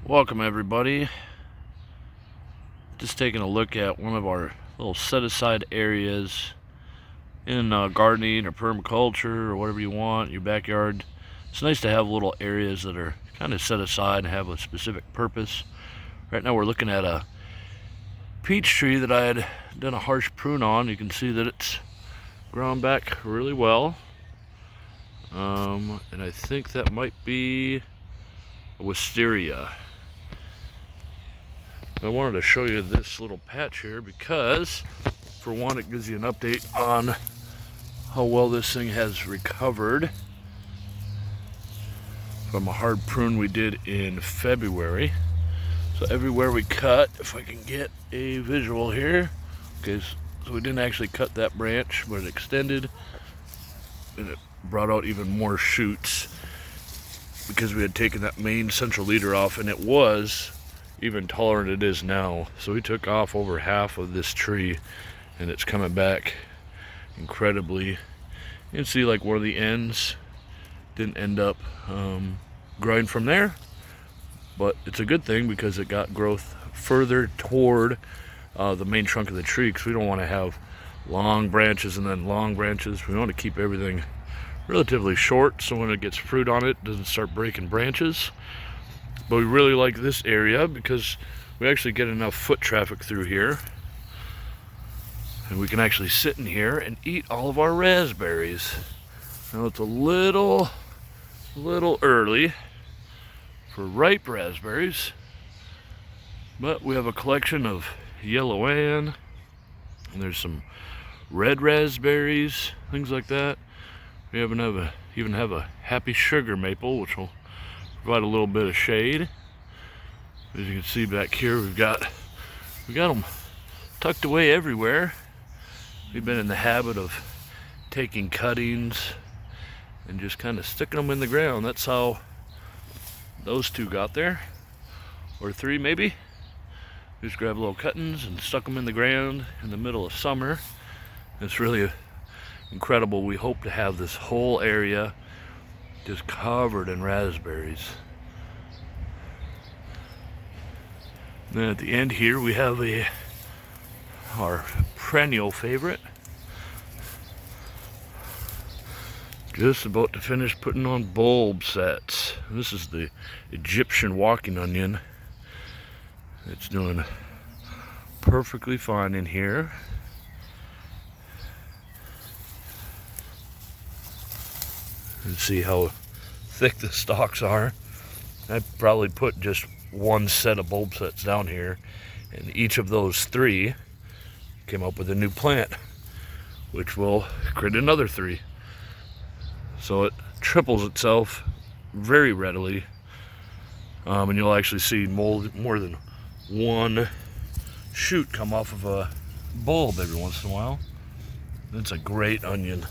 Welcome everybody. Just taking a look at one of our little set-aside areas in gardening or permaculture or whatever you want in your backyard. It's nice to have little areas that are kind of set aside and have a specific purpose. Right now we're looking at a peach tree that I had done a harsh prune on. You can see that it's grown back really well. And I think that might be a wisteria. I wanted to show you this little patch here because, for one, it gives you an update on how well this thing has recovered from a hard prune we did in February. So everywhere we cut, if I can get a visual here, okay, so we didn't actually cut that branch, but it extended and it brought out even more shoots because we had taken that main central leader off, and it was even taller than it is now. So we took off over half of this tree and it's coming back incredibly. You can see like one of the ends didn't end up growing from there, but it's a good thing because it got growth further toward the main trunk of the tree, because we don't want to have long branches and then long branches. We want to keep everything relatively short so when it gets fruit on it doesn't start breaking branches. But we really like this area because we actually get enough foot traffic through here, and we can actually sit in here and eat all of our raspberries. Now it's a little early for ripe raspberries, but we have a collection of yellow Ann, and there's some red raspberries, things like that. We even have a happy sugar maple, which will provide a little bit of shade. As you can see back here, we got them tucked away everywhere. We've been in the habit of taking cuttings and just kind of sticking them in the ground. That's how those two got there, or three maybe. Just grabbed little cuttings and stuck them in the ground in the middle of summer. It's really incredible. We hope to have this whole area just covered in raspberries. And then at the end here we have our perennial favorite. Just about to finish putting on bulb sets. This is the Egyptian walking onion. It's doing perfectly fine in here. And see how thick the stalks are. I'd probably put just one set of bulb sets down here, and each of those three came up with a new plant, which will create another three. So it triples itself very readily, and you'll actually see more than one shoot come off of a bulb every once in a while. It's a great onion.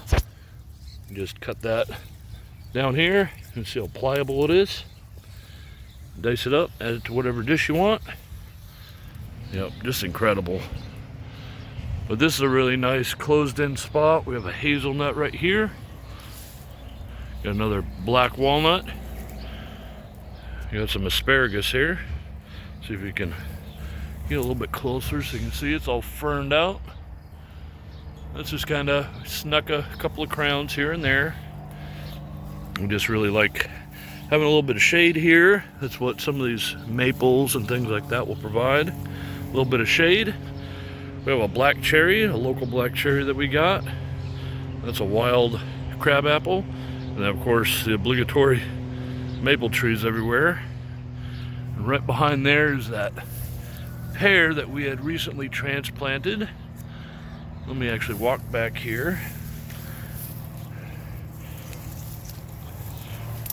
You just cut that down here and see how pliable it is. Dice it up, add it to whatever dish you want. Yep, just incredible. But this is a really nice closed-in spot. We have a hazelnut right here. Got another black walnut. You got some asparagus here. See if we can get a little bit closer so you can see it's all ferned out. That's just kind of snuck a couple of crowns here and there. We just really like having a little bit of shade here. That's what some of these maples and things like that will provide. A little bit of shade. We have a black cherry, a local black cherry that we got. That's a wild crab apple. And then of course the obligatory maple trees everywhere. And right behind there is that pear that we had recently transplanted. Let me actually walk back here.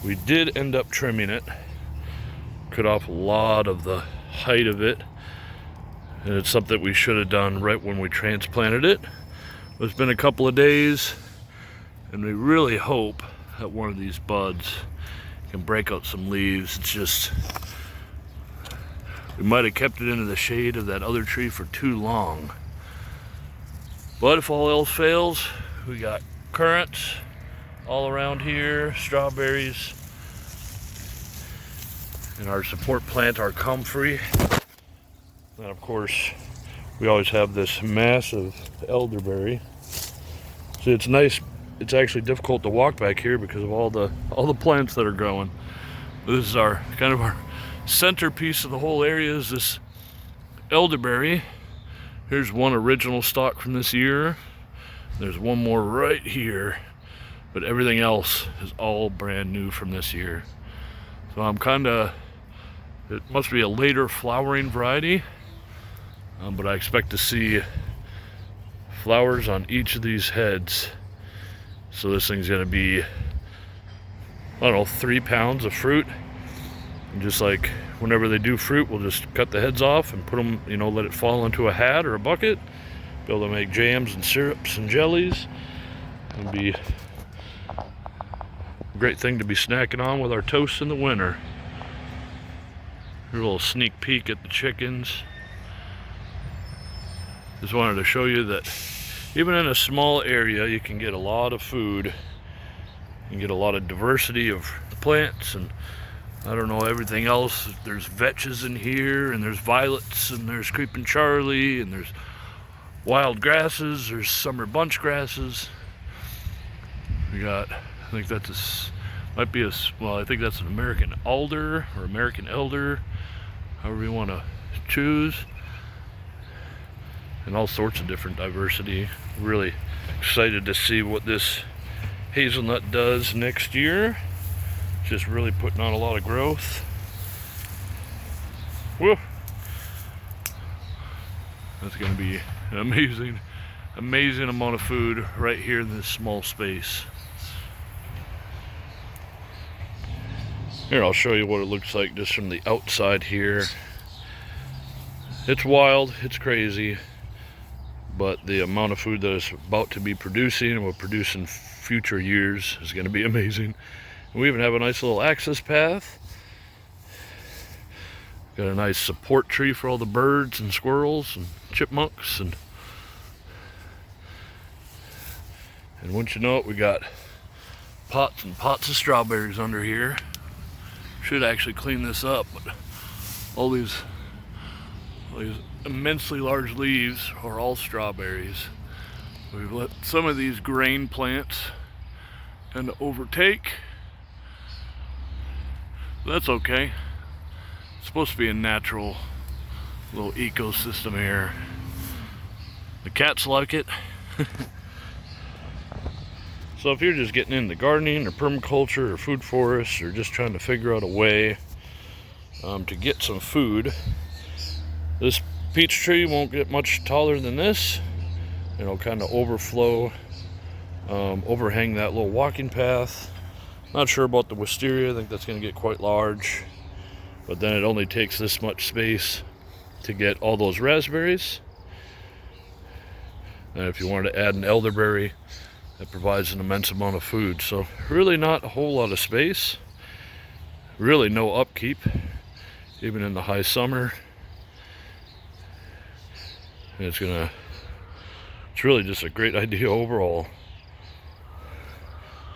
We did end up trimming it, cut off a lot of the height of it, and it's something we should have done right when we transplanted it. It's been a couple of days, and we really hope that one of these buds can break out some leaves. It's just, we might have kept it into the shade of that other tree for too long. But if all else fails, we got currants all around here, strawberries, And our support plant, our comfrey. And of course, we always have this massive elderberry. See, it's nice. It's actually difficult to walk back here because of all the plants that are growing. But this is our kind of our centerpiece of the whole area is this elderberry. Here's one original stock from this year. There's one more right here, but everything else is all brand new from this year. So I'm it must be a later flowering variety, but I expect to see flowers on each of these heads. So this thing's gonna be, I don't know, 3 pounds of fruit. And just like whenever they do fruit, we'll just cut the heads off and put them, you know, let it fall into a hat or a bucket. Be able to make jams and syrups and jellies. It'll be a great thing to be snacking on with our toast in the winter. Here's a little sneak peek at the chickens. Just wanted to show you that even in a small area, you can get a lot of food. You can get a lot of diversity of plants and I don't know, everything else. There's vetches in here, and there's violets, and there's creeping Charlie, and there's wild grasses, there's summer bunch grasses. We got, I think that's I think that's an American alder, or American elder, however you want to choose. And all sorts of different diversity. Really excited to see what this hazelnut does next year. Just really putting on a lot of growth. Whoa! That's going to be an amazing amount of food right here in this small space. Here, I'll show you what it looks like just from the outside here. It's wild, it's crazy, but the amount of food that it's about to be producing and will produce in future years is going to be amazing. We even have a nice little access path. Got a nice support tree for all the birds and squirrels and chipmunks, and once you know it, we got pots and pots of strawberries under here. Should actually clean this up, but all these immensely large leaves are all strawberries. We've let some of these grain plants kind of overtake. That's okay. It's supposed to be a natural little ecosystem here. The cats like it. So if you're just getting into gardening or permaculture or food forests or just trying to figure out a way to get some food, this peach tree won't get much taller than this. It'll kind of overflow, overhang that little walking path. Not sure about the wisteria. I think that's going to get quite large, but then it only takes this much space to get all those raspberries. And if you wanted to add an elderberry, that provides an immense amount of food. So really not a whole lot of space, really no upkeep even in the high summer. And it's really just a great idea overall.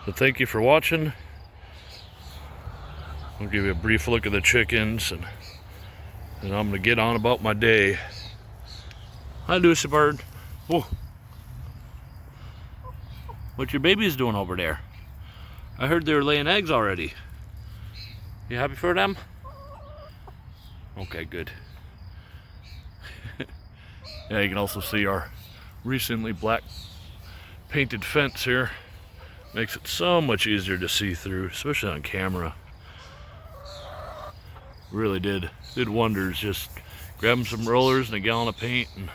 So thank you for watching. I'll give you a brief look at the chickens, and I'm gonna get on about my day. Hi, Lucy Bird. Whoa. What your babies doing over there? I heard they were laying eggs already. You happy for them? Okay, good. Yeah, you can also see our recently black painted fence here. Makes it so much easier to see through, especially on camera. Really did wonders. Just grabbing some rollers and a gallon of paint, and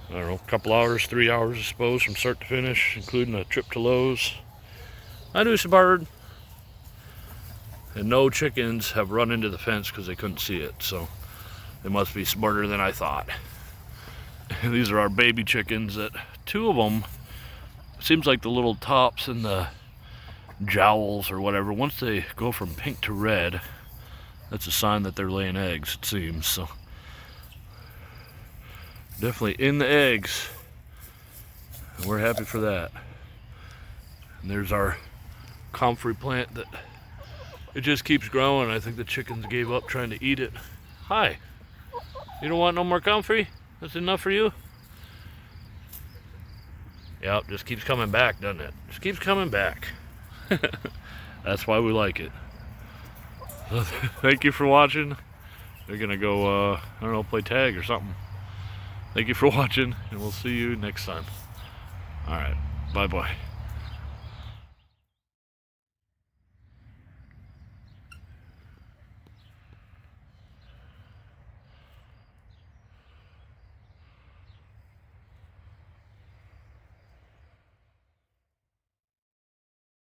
I don't know, a couple hours, 3 hours I suppose, from start to finish, including a trip to Lowe's. I do some bird. And no chickens have run into the fence because they couldn't see it, so they must be smarter than I thought. These are our baby chickens. That 2 of them, seems like the little tops and the jowls or whatever, once they go from pink to red, that's a sign that they're laying eggs, it seems. So definitely in the eggs, and we're happy for that. And there's our comfrey plant that it just keeps growing. I think the chickens gave up trying to eat it. Hi. You don't want no more comfrey? That's enough for you? Yep, just keeps coming back, doesn't it? Just keeps coming back. That's why we like it. So, thank you for watching. They're gonna go, I don't know, play tag or something. Thank you for watching, and we'll see you next time. Alright, bye-bye.